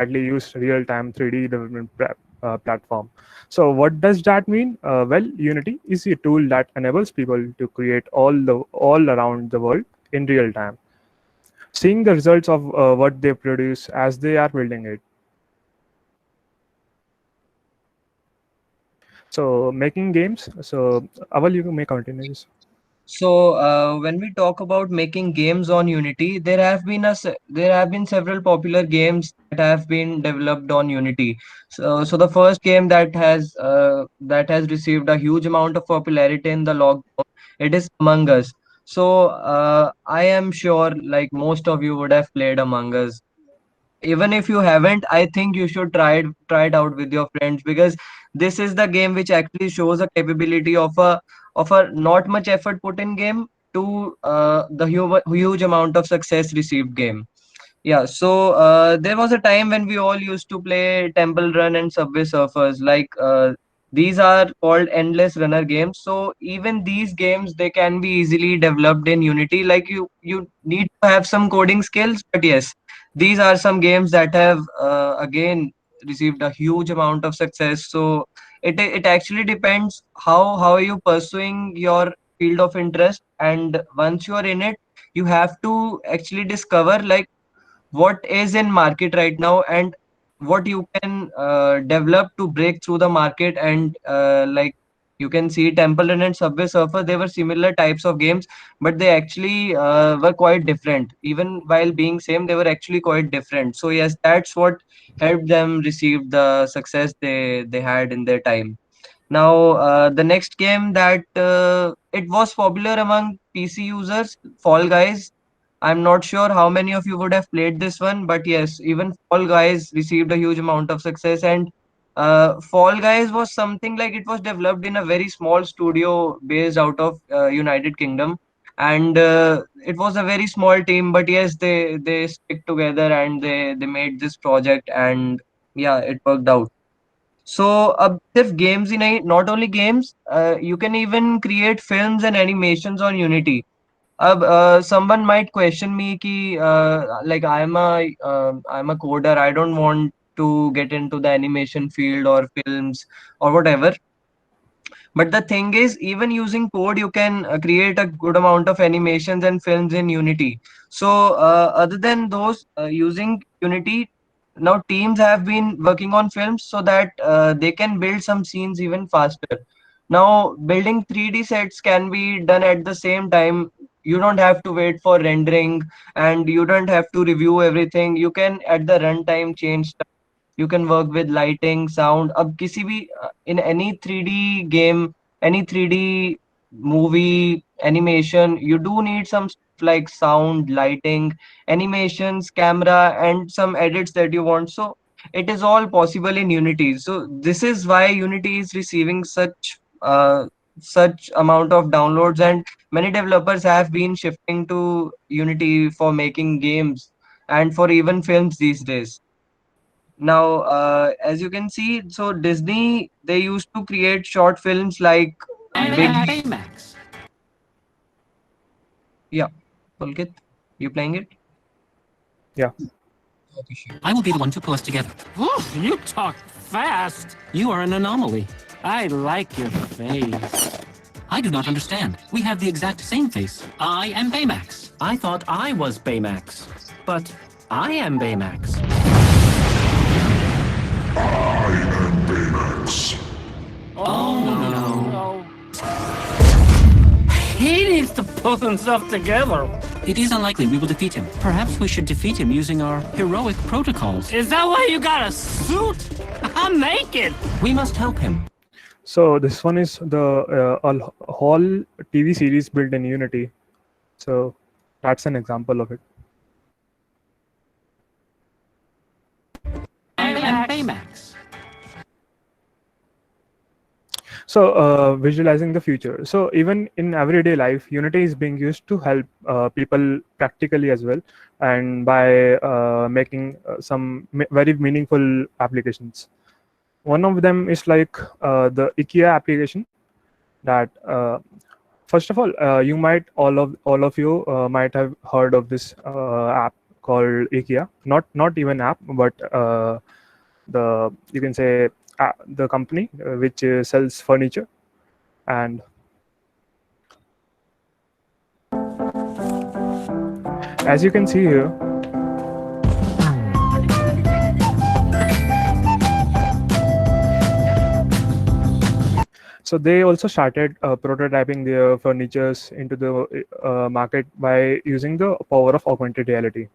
widely used real-time 3D development platform. So what does that mean? Well, Unity is a tool that enables people to create all around the world in real time, seeing the results of what they produce as they are building it. So making games. So Awal, you may continue this. So when we talk about making games on Unity, there have been several popular games that have been developed on Unity. So the first game that has received a huge amount of popularity in the lockdown, it is Among Us. So I am sure like most of you would have played Among Us. Even if you haven't, I think you should try it out with your friends, because this is the game which actually shows a capability of a not much effort put in game to the huge amount of success received game. Yeah, so there was a time when we all used to play Temple Run and Subway Surfers. Like these are called endless runner games. So even these games, they can be easily developed in Unity. Like you need to have some coding skills, but yes, these are some games that have again received a huge amount of success. So it actually depends how are you pursuing your field of interest, and once you are in it, you have to actually discover like what is in market right now and what you can develop to break through the market. And like you can see Temple Run and Subway Surfer, they were similar types of games, but they actually were quite different. Even while being same, they were actually quite different. So yes, that's what helped them receive the success they had in their time. Now the next game that it was popular among PC users, Fall Guys. I'm not sure how many of you would have played this one, but yes, even Fall Guys received a huge amount of success. And Fall Guys was something like it was developed in a very small studio based out of United Kingdom, and it was a very small team. But yes, they stick together and they made this project, and yeah, it worked out. So, if games in a, not only games, you can even create films and animations on Unity. Someone might question me ki, like I'm a coder. I don't want to get into the animation field or films or whatever. But the thing is, even using code, you can create a good amount of animations and films in Unity. So, other than those, using Unity, now teams have been working on films so that they can build some scenes even faster. Now, building 3D sets can be done at the same time. You don't have to wait for rendering, and you don't have to review everything. You can at the runtime change, you can work with lighting, sound. अब किसी भी in any 3D game, any 3D movie animation, you do need some stuff like sound, lighting, animations, camera, and some edits that you want. So it is all possible in Unity. So this is why Unity is receiving such amount of downloads, and many developers have been shifting to Unity for making games and for even films these days. Now, as you can see, so Disney, they used to create short films like Big. Baymax. Yeah, Pulkit, you playing it? Yeah. Okay, sure. I will be the one to pull us together. You talk fast. You are an anomaly. I like your face. I do not understand. We have the exact same face. I am Baymax. I thought I was Baymax. But I am Baymax. I am Baymax. Oh no. He needs to pull himself together. It is unlikely we will defeat him. Perhaps we should defeat him using our heroic protocols. Is that why you got a suit? I'm naked. We must help him. So this one is the whole TV series built in Unity. So that's an example of it. I am Baymax. So visualizing the future. So even in everyday life, Unity is being used to help people practically as well, and by making some very meaningful applications. One of them is like the IKEA application. That first of all, you might all of you might have heard of this app called IKEA. Not even app, but the, you can say, the company which sells furniture. And as you can see here, so they also started prototyping their furnitures into the market by using the power of augmented reality.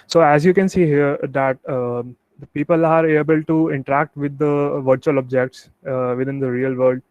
So as you can see here that the people are able to interact with the virtual objects within the real world.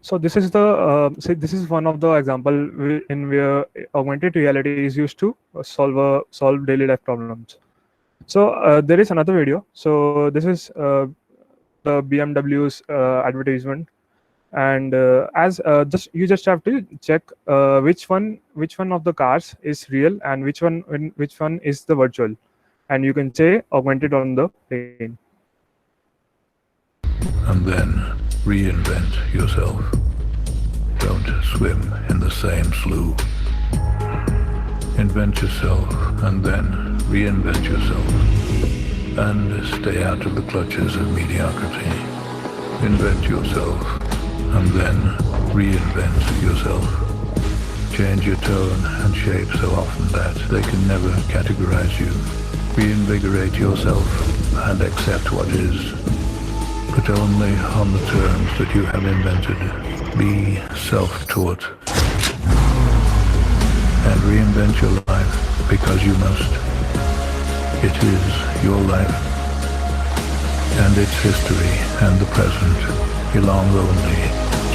So this is the this is one of the example in where augmented reality is used to solve daily life problems. So there is another video. So this is the BMW's advertisement, and as just you just have to check which one of the cars is real and which one is the virtual, and you can say augmented on the plane. And then reinvent yourself. Don't swim in the same slough. Invent yourself and then reinvent yourself. And stay out of the clutches of mediocrity. Invent yourself and then reinvent yourself. Change your tone and shape so often that they can never categorize you. Reinvigorate yourself and accept what is, but only on the terms that you have invented. Be self-taught and reinvent your life because you must. It is your life, and its history and the present belong only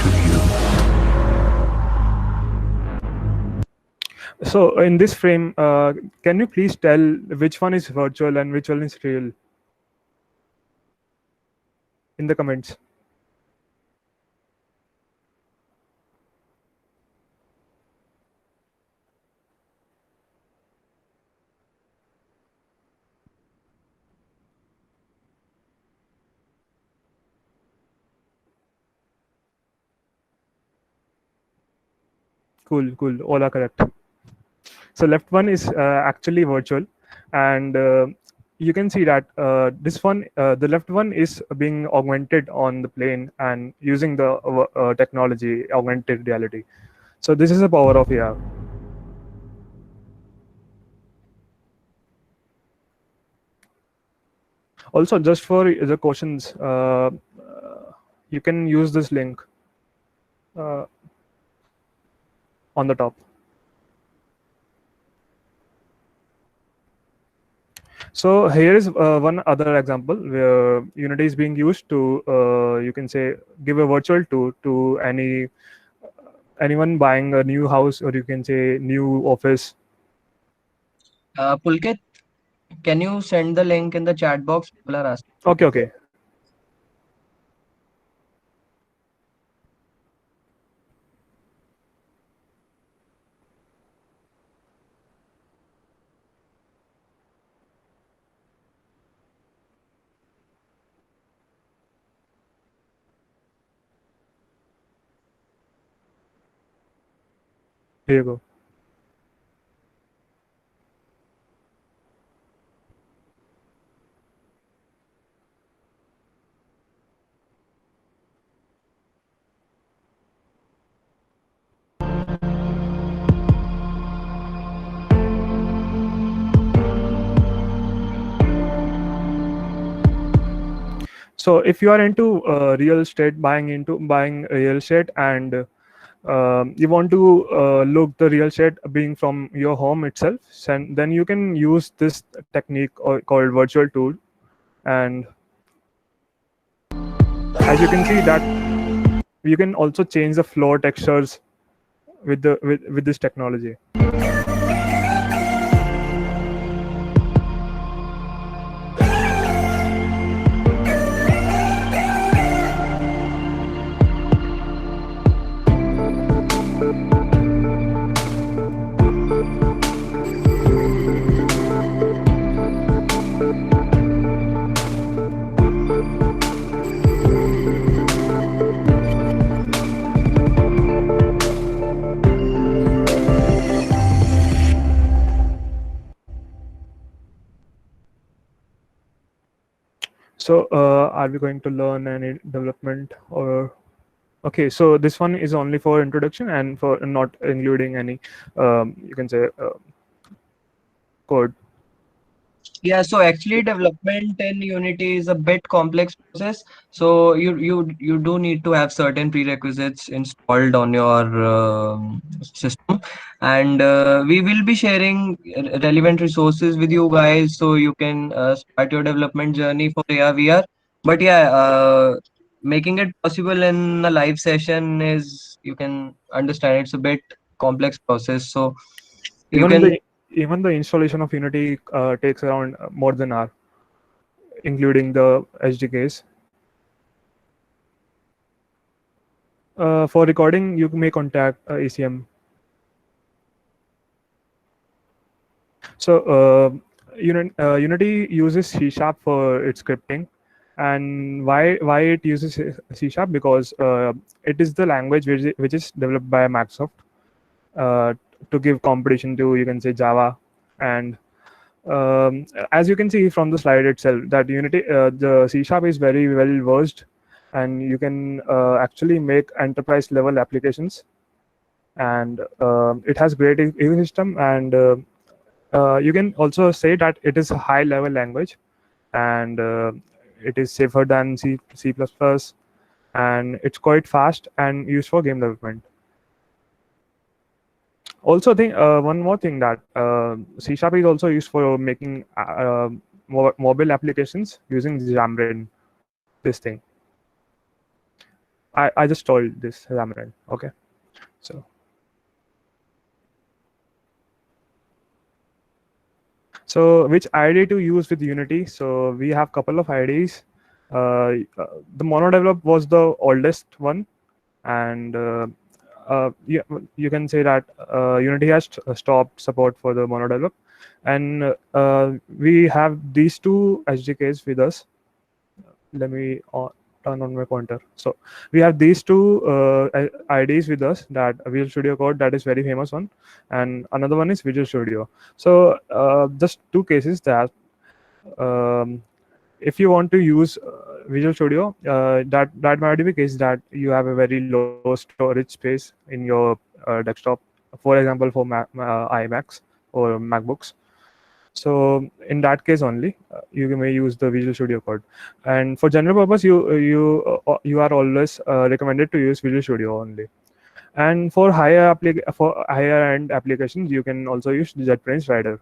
to you. So in this frame, can you please tell which one is virtual and which one is real in the comments? Cool. All are correct. So left one is actually virtual, and you can see that this one, the left one is being augmented on the plane and using the technology, augmented reality. So this is the power of AR. Also, just for the questions, you can use this link on the top. So here is one other example where Unity is being used to, you can say, give a virtual tour to anyone buying a new house, or you can say new office. Pulkit, can you send the link in the chat box? People are asking. Okay. Here you go. So if you are into real estate, buying real estate, and you want to look the real shade being from your home itself, and then you can use this technique called virtual tool. And as you can see that you can also change the floor textures with this technology. So are we going to learn any development or? Okay, so this one is only for introduction and for not including any, you can say, code. Yeah, so actually development in Unity is a bit complex process. So you do need to have certain prerequisites installed on your system, and we will be sharing relevant resources with you guys so you can start your development journey for AR VR. But yeah, making it possible in a live session is, you can understand, it's a bit complex process. So you Even can. the even the installation of Unity takes around more than an hour, including the SDKs. For recording, you may contact ACM. So Unity uses C# for its scripting, and why it uses C#? Because it is the language which is developed by Microsoft uh, to give competition to, you can say, Java. And as you can see from the slide itself, that Unity, the C# is very well versed, and you can actually make enterprise level applications. And it has great ecosystem, and you can also say that it is a high level language, and it is safer than C++, and it's quite fast and used for game development. Also, think one more thing, that C# is also used for making mobile applications using Xamarin. This thing, I just told this Xamarin. Okay, so which IDE to use with Unity? So we have couple of IDEs. The monodevelop was the oldest one, and you can say that Unity has stopped support for the monodevelop, and we have these two SDKs with us. Let me turn on my pointer. So we have these two IDs with us, that Visual Studio Code, that is very famous one, and another one is Visual Studio. So just two cases that um, if you want to use Visual Studio, that might be the case that you have a very low storage space in your desktop, for example, for iMacs or MacBooks. So in that case only, you may use the Visual Studio Code. And for general purpose, you are always recommended to use Visual Studio only. And for for higher end applications, you can also use JetBrains Rider.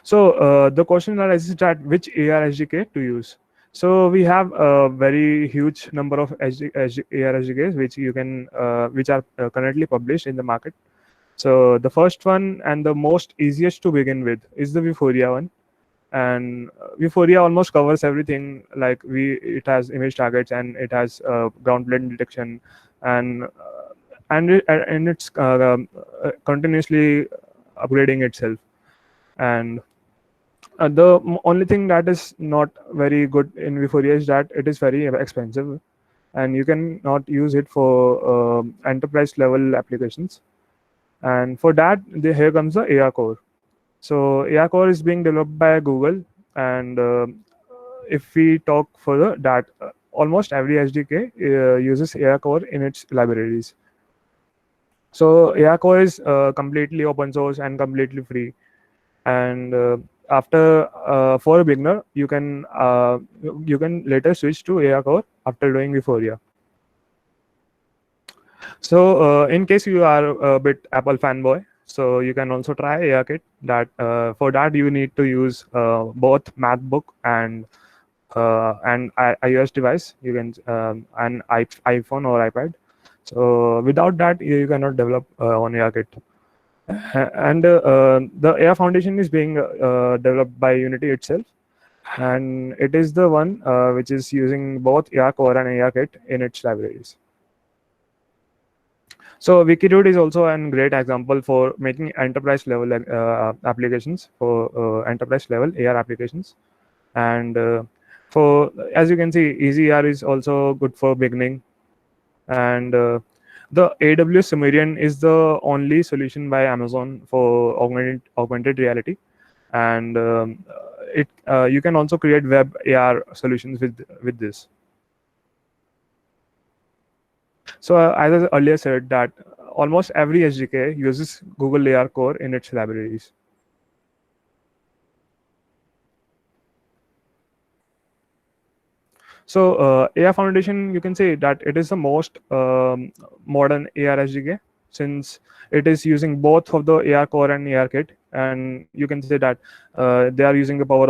So the question arises that which AR SDK to use. So we have a very huge number of AR SDKs which you can which are currently published in the market. So the first one and the most easiest to begin with is the Vuforia one, and Vuforia almost covers everything. Like it has image targets, and it has ground plane detection, and it's continuously upgrading itself. And only thing that is not very good in Vuforia is that it is very expensive, and you can not use it for enterprise level applications. And for that, here comes the AR Core. So AR Core is being developed by Google, and if we talk further, that almost every SDK uses AR Core in its libraries. So AR Core is completely open source and completely free. And after for a beginner, you can later switch to AR Core after doing Vuforia. So in case you are a bit Apple fanboy, so you can also try ARKit. That for that you need to use both MacBook and iOS device. You can an iPhone or iPad. So without that, you cannot develop on ARKit. And the AR Foundation is being developed by Unity itself, and it is the one which is using both AR Core and ARKit in its libraries. So Wikitude is also a great example for making enterprise level applications for enterprise level AR applications. And for, as you can see, EasyR is also good for beginning. And the AWS Sumerian is the only solution by Amazon for augmented reality. And it you can also create web AR solutions with this. So as I earlier said that almost every SDK uses Google AR Core in its libraries. So AR Foundation, you can say that it is the most modern AR SDK, since it is using both of the AR Core and ARKit, and you can say that they are using the power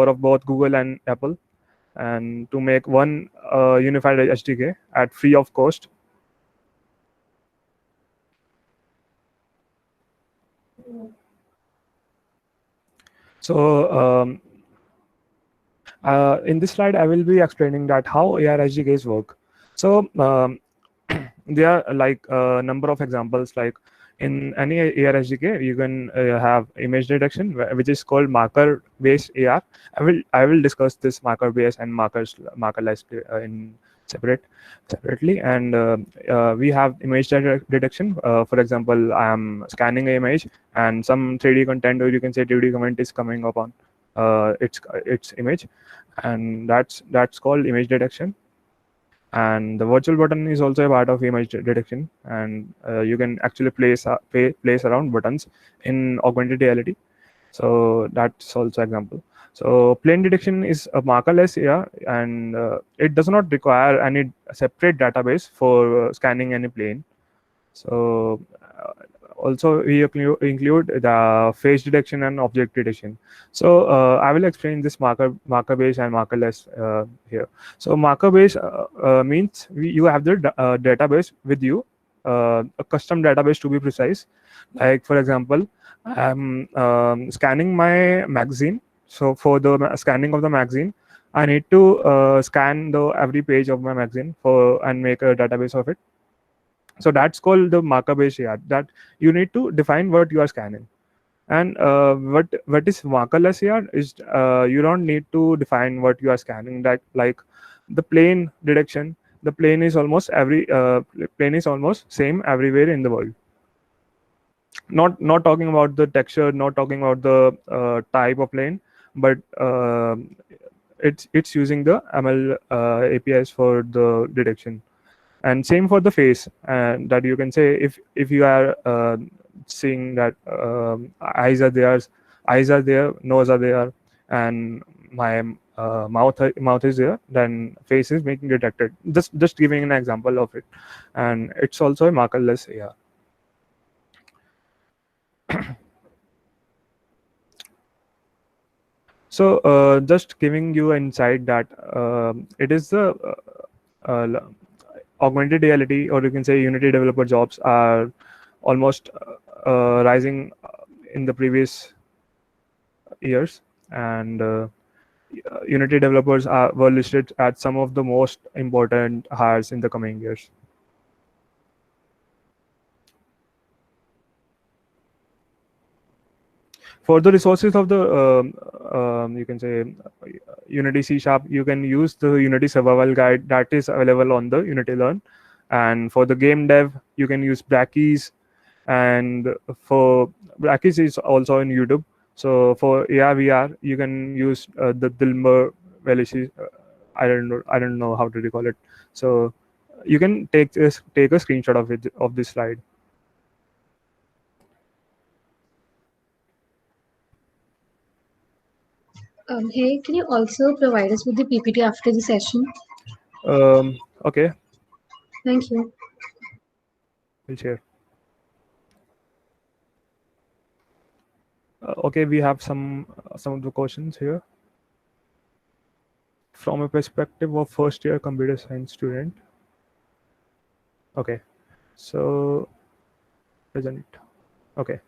of both Google and Apple, and to make one unified SDK at free of cost. So in this slide, I will be explaining that how AR SDKs work. So there are like a number of examples. Like in any AR SDK, you can have image detection, which is called marker-based AR. I will discuss this marker-based and markerless in separately. And we have image detection. For example, I am scanning an image and some 3D content, or you can say 2D comment is coming upon its image, and that's called image detection. And the virtual button is also a part of image detection, and you can actually place around buttons in augmented reality. So that's also example. So plane detection is a markerless AR, and it does not require any separate database for scanning any plane. So also we include the face detection and object detection. So I will explain this marker based and markerless here. So marker based means you have the database with you, a custom database to be precise. Like for example, I'm scanning my magazine. So for the scanning of the magazine, I need to scan the every page of my magazine for and make a database of it. So that's called the marker based AR, that you need to define what you are scanning. And what is markerless AR is you don't need to define what you are scanning. That like the plane detection, the plane is almost same everywhere in the world. Not talking about the texture, not talking about the type of plane, but it's using the ML APIs for the detection. And same for the face, that you can say if you are seeing that eyes are there, nose are there, and my mouth is there, then face is being detected. Just giving an example of it. And it's also a markerless AR. So just giving you insight that it is the augmented reality, or you can say Unity developer jobs are almost rising in the previous years, and Unity developers were listed as some of the most important hires in the coming years. For the resources of the you can say Unity C#, you can use the Unity survival guide that is available on the Unity Learn. And for the game dev, you can use Brackeys, and for Brackeys is also in YouTube. So for AR VR, you can use the Dilmer Velishes. I don't know how to recall it. So you can take a screenshot of it, of this slide. Hey, can you also provide us with the PPT after the session? Okay. Thank you. will share. Okay, we have some of the questions here. From a perspective of first year computer science student. Okay, so present. Okay,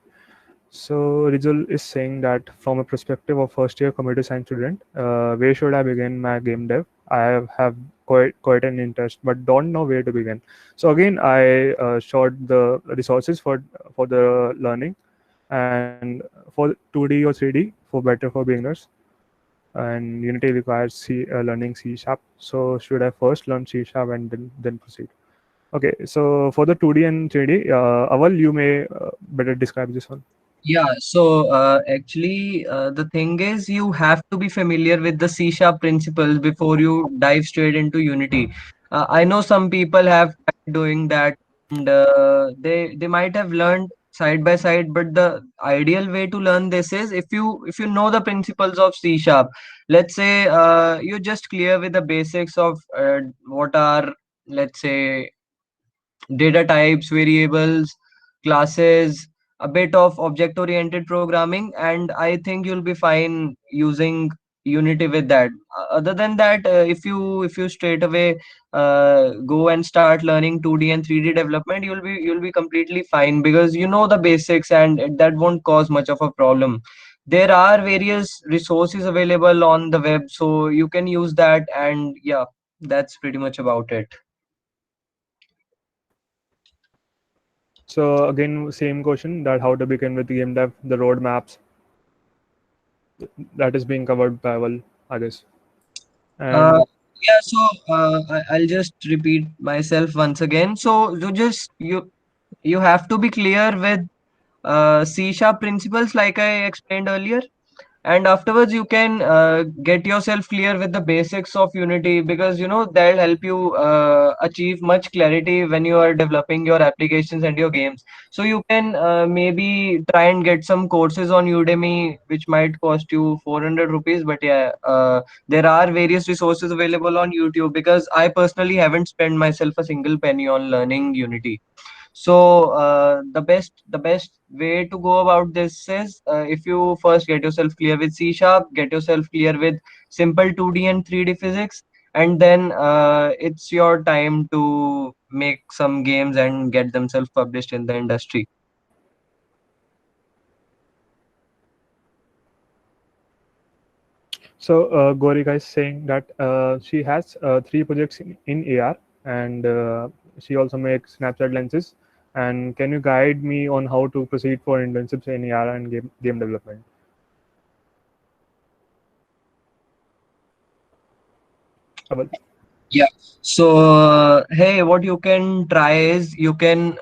so Rizul is saying that from a perspective of first year computer science student, where should I begin my game dev? I have quite an interest, but don't know where to begin. So again, I showed the resources for the learning, and for 2D or 3D for better for beginners, and Unity requires learning C sharp. So should I first learn C sharp and then proceed? Okay, so for the 2D and 3D, Awal, you may better describe this one. Yeah, so actually, the thing is, you have to be familiar with the C sharp principles before you dive straight into Unity. I know some people have tried doing that, and they might have learned side by side. But the ideal way to learn this is if you know the principles of C sharp. Let's say you're just clear with the basics of what are, let's say, data types, variables, classes, a bit of object oriented programming, and I think you'll be fine using Unity with that. Other than that, if you straight away go and start learning 2D and 3D development, you'll be completely fine because you know the basics, and that won't cause much of a problem. There are various resources available on the web, so you can use that, and yeah, that's pretty much about it. So again, same question, that how to begin with game dev, the roadmaps that is being covered by Awal, I guess. Uh, And yeah, so I'll just repeat myself once again. So you have to be clear with C sharp principles, like I explained earlier, and afterwards you can get yourself clear with the basics of Unity, because you know that'll help you achieve much clarity when you are developing your applications and your games. So you can maybe try and get some courses on Udemy, which might cost you 400 rupees, but yeah, there are various resources available on YouTube, because I personally haven't spent myself a single penny on learning Unity. So the best way to go about this is, if you first get yourself clear with C sharp, get yourself clear with simple 2D and 3D physics, and then it's your time to make some games and get themselves published in the industry. so Gorika is saying that she has 3 projects in AR, and she also makes Snapchat lenses. And can you guide me on how to proceed for internships in AR and game development? Awal. Yeah. So hey, what you can try is you can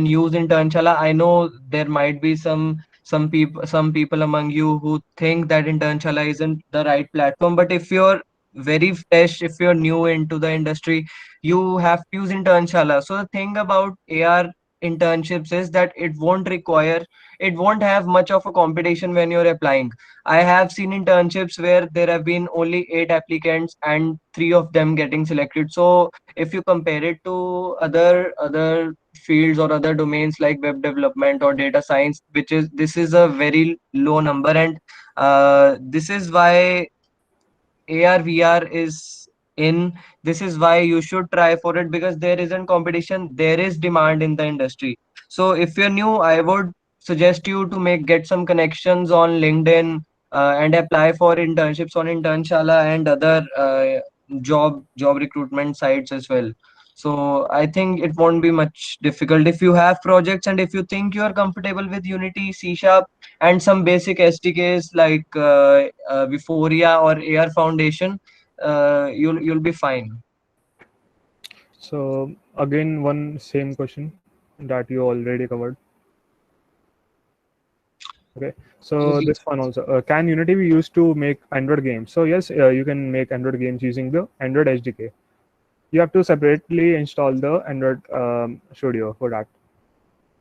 use Internshala. I know there might be some people among you who think that Internshala isn't the right platform, but if you're very fresh, if you're new into the industry, you have to use Internshala. So the thing about AR internships is that it won't have much of a competition when you're applying. I have seen internships where there have been only 8 applicants and 3 of them getting selected. So if you compare it to other fields or other domains like web development or data science, this is a very low number, and this is why AR VR is in. This is why you should try for it, because there isn't competition, there is demand in the industry. So if you're new, I would suggest you to get some connections on LinkedIn, and apply for internships on Internshala and other job recruitment sites as well. So I think it won't be much difficult if you have projects, and if you think you are comfortable with Unity, C Sharp, and some basic SDKs like Vuforia or AR Foundation, you'll be fine. So again, one same question that you already covered. Okay, so this one also, can Unity be used to make Android games? So yes, you can make Android games using the Android SDK. You have to separately install the Android Studio for that.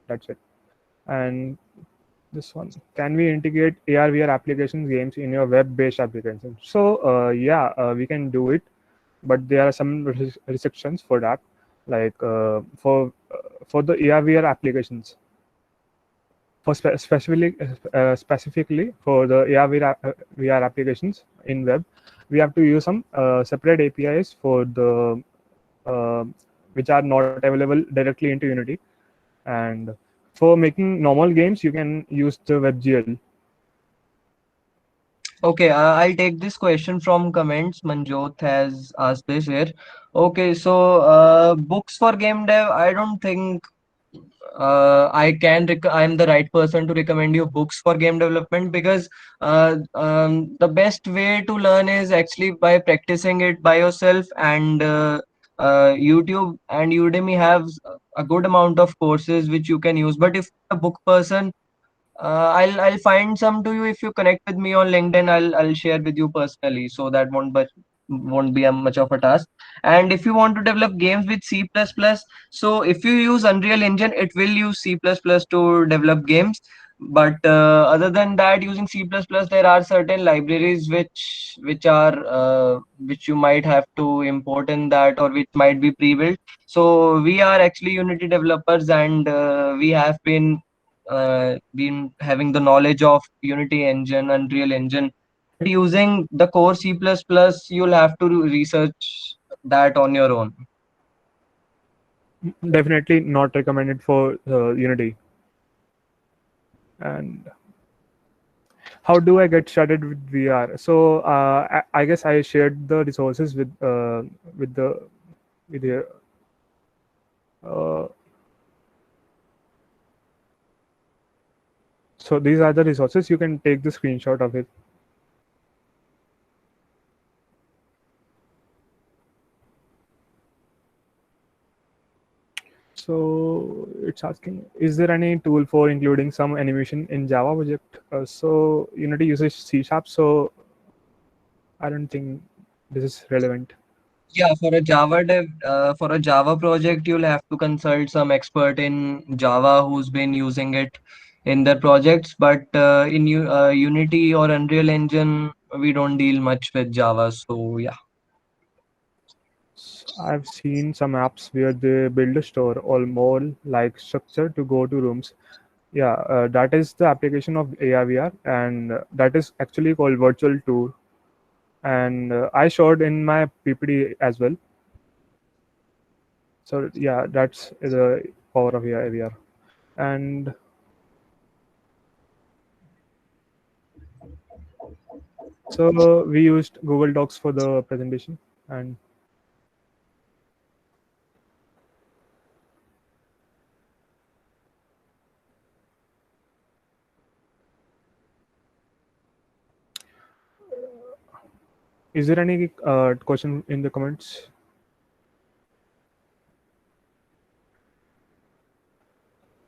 That's it. And this one, can we integrate AR VR applications games in your web-based application? So yeah, we can do it, but there are some restrictions for that. like for the AR/VR applications. For specifically for the AR/VR applications in web, we have to use some separate APIs for the uh, which are not available directly into Unity. And for making normal games, you can use the WebGL. Okay, I'll take this question from comments. Manjot has asked this here. Okay, so books for game dev, I don't think I'm the right person to recommend you books for game development, because the best way to learn is actually by practicing it by yourself. And YouTube and Udemy have a good amount of courses which you can use. But if you're a book person, I'll find some to you. If you connect with me on LinkedIn, I'll share with you personally, so that won't be a much of a task. And if you want to develop games with C++, so if you use Unreal Engine, it will use C++ to develop games. But other than that, using C++, there are certain libraries which you might have to import in that, or which might be pre-built. So we are actually Unity developers, and we have been having the knowledge of Unity Engine, Unreal Engine. But using the core C++, you'll have to research that on your own. Definitely not recommended for Unity. And how do I get started with VR? So I guess I shared the resources with the with the uh, so these are the resources. You can take the screenshot of it. So it's asking, is there any tool for including some animation in Java project? So Unity uses C Sharp, so I don't think this is relevant. Yeah, for a Java project, you'll have to consult some expert in Java who's been using it in their projects. But Unity or Unreal Engine, we don't deal much with Java. So yeah. I've seen some apps where they build a store or mall like structure to go to rooms. Yeah, that is the application of AR/VR, and that is actually called virtual tour. And I showed in my PPT as well. So yeah, that's the power of AR/VR. And so we used Google Docs for the presentation. And is there any question in the comments?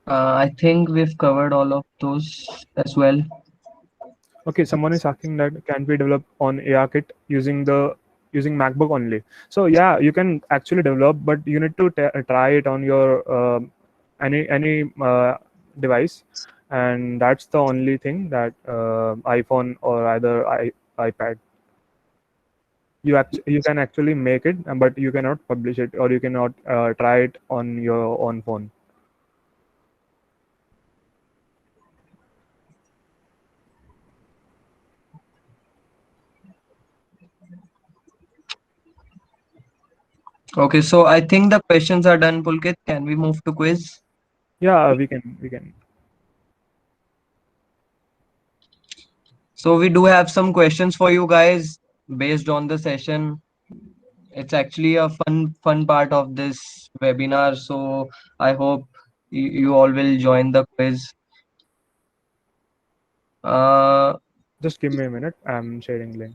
I think we've covered all of those as well. Okay, someone is asking that can we develop on ARKit using MacBook only. So yeah, you can actually develop, but you need to try it on your any device, and that's the only thing that iPhone or either iPad. You can actually make it, but you cannot publish it, or you cannot try it on your own phone. Okay, so I think the questions are done, Pulkit. Can we move to quiz? Yeah, we can. So we do have some questions for you guys based on the session. It's actually a fun part of this webinar. So I hope you all will join the quiz. Uh, Just give me a minute. I'm sharing link.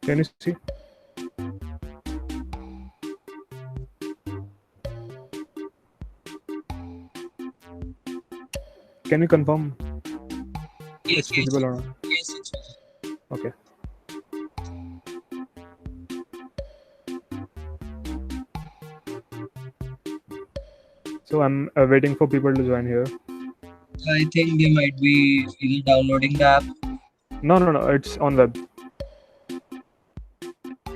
Can you see? Can you confirm Yes, it's visible or not? yes, it's visible. Okay. So I'm waiting for people to join here. I think they might be either downloading the app. No, it's on web.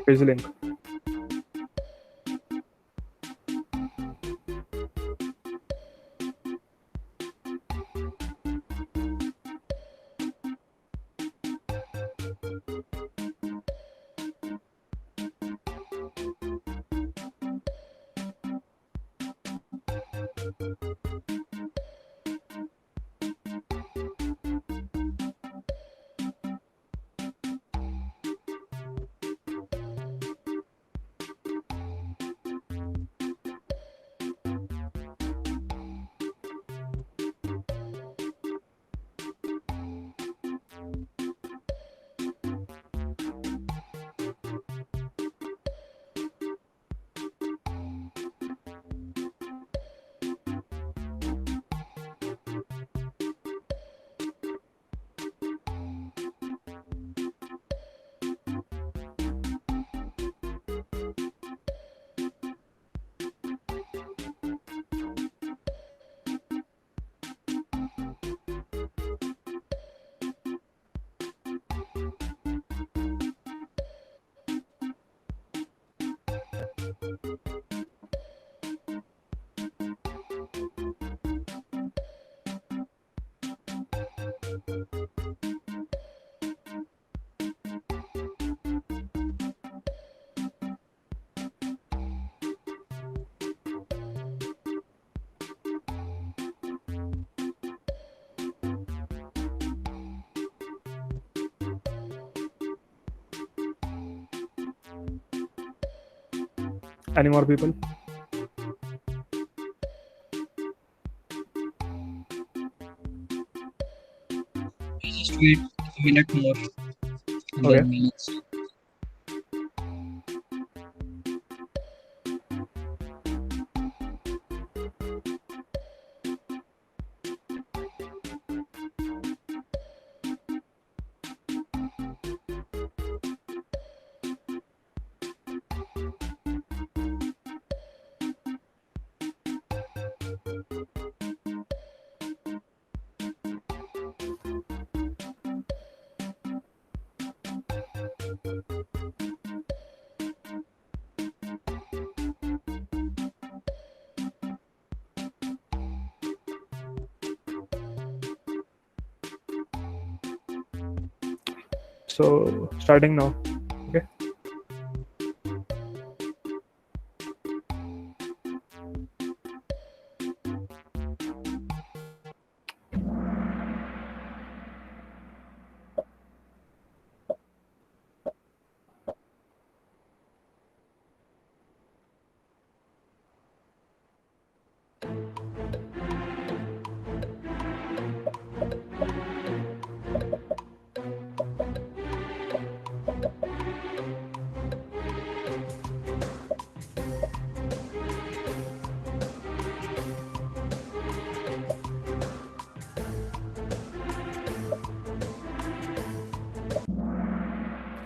Here's the link. Any more people? Just wait a minute more. And Okay. then we'll see. So starting now. Okay.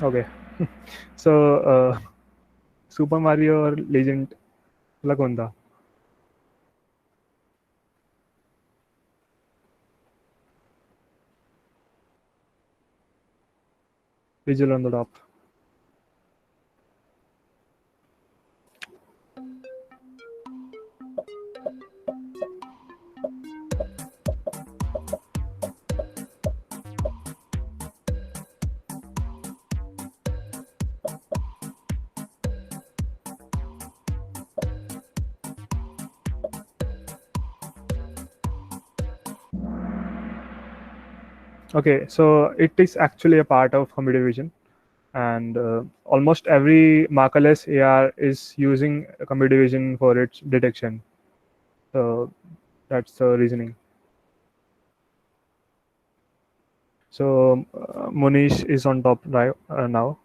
Okay. So Super Mario और Legend वाला कौन था? Visual on the top. Okay, so it is actually a part of computer vision, and almost every markerless AR is using computer vision for its detection. So that's the reasoning. So Monish is on top right now.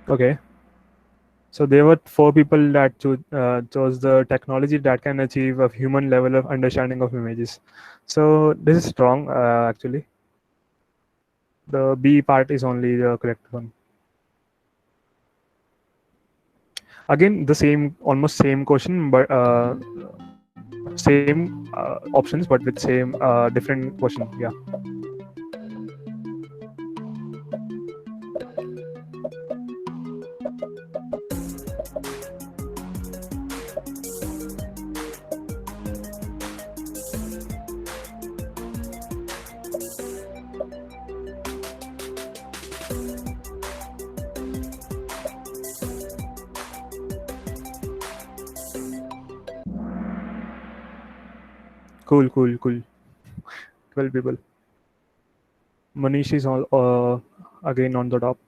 Okay. So there were 4 people that chose the technology that can achieve a human level of understanding of images. So this is strong, actually. The B part is only the correct one. Again, the same, almost same question, but same options, but with same different question. Yeah. Cool, cool, cool. 12 people. Manish is all, again on the top.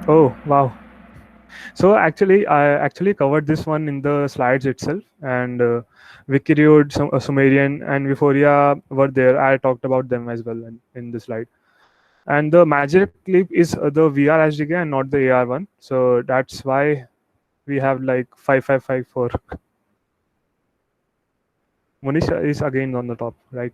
Oh, wow. So actually, I actually covered this one in the slides itself, and Wikiriod, Sumerian, and Euphoria were there. I talked about them as well in the slide. And the magic clip is the VR SDK and not the AR one. So that's why we have like 5554. Manish is again on the top, right?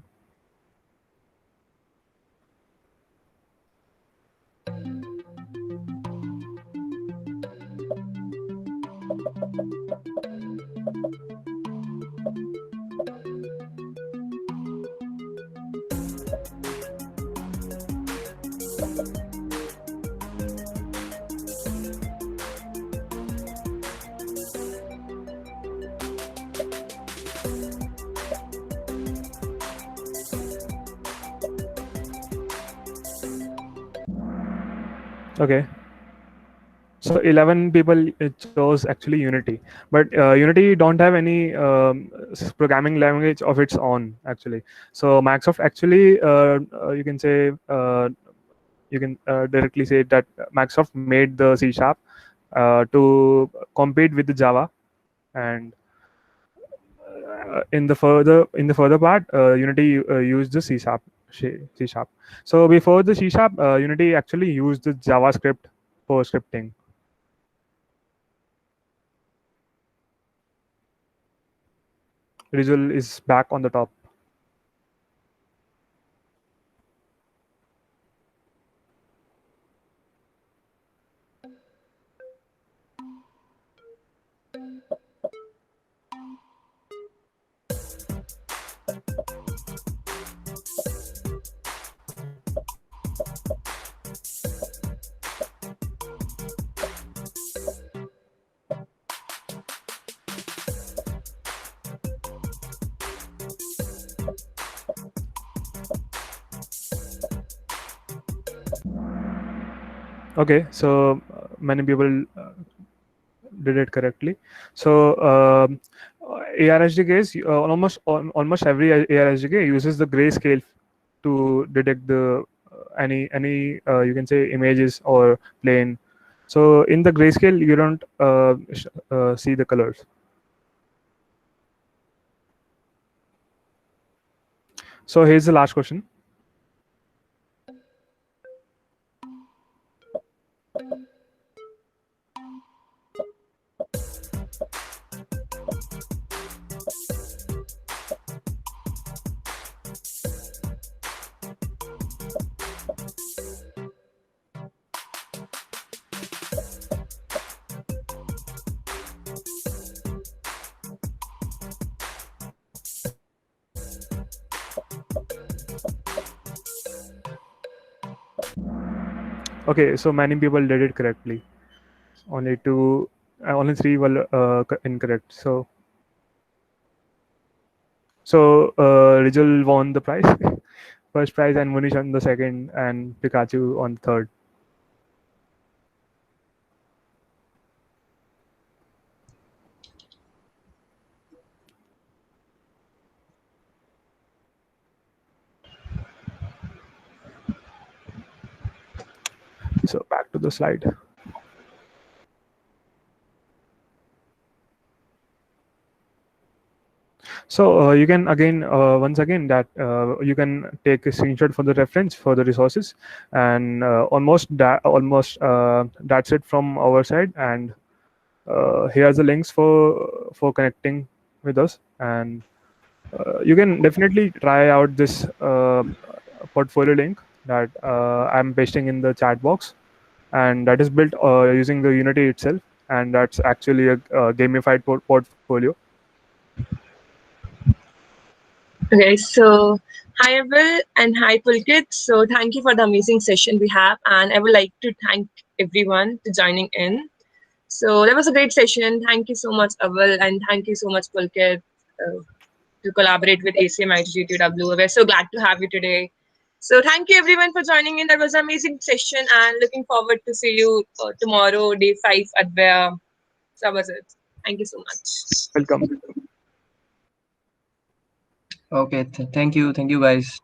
Okay. So 11 people chose actually Unity, but Unity don't have any programming language of its own actually. So Microsoft actually, you can say, you can directly say that Microsoft made the C# to compete with the Java, and in the further part, Unity used the C#. So before the C#, Unity actually used the JavaScript for scripting. Visual is back on the top. Okay, so many people did it correctly. So AR SDKs, almost every AR SDK uses the grayscale to detect the any you can say images or plane. So in the grayscale, you don't see the colors. So here's the last question. Okay, so many people did it correctly. Only only three were incorrect. So Rizal won the prize, first prize, and Munish on the second, and Pikachu on the third. So back to the slide. So you can again, once again, that you can take a screenshot for the reference for the resources, and almost that's it from our side. And here's the links for connecting with us, and you can definitely try out this portfolio link that I'm pasting in the chat box, and that is built using the Unity itself, and that's actually a gamified portfolio. Okay, so hi Awal and hi Pulkit. So thank you for the amazing session we have, and I would like to thank everyone to joining in. So that was a great session. Thank you so much, Awal, and thank you so much, Pulkit, to collaborate with ACM IGDTUW. We're so glad to have you today. So thank you everyone for joining in. That was an amazing session, and looking forward to see you tomorrow, day 5 at Advaya. So that was it. Thank you so much. Welcome. Okay, thank you guys.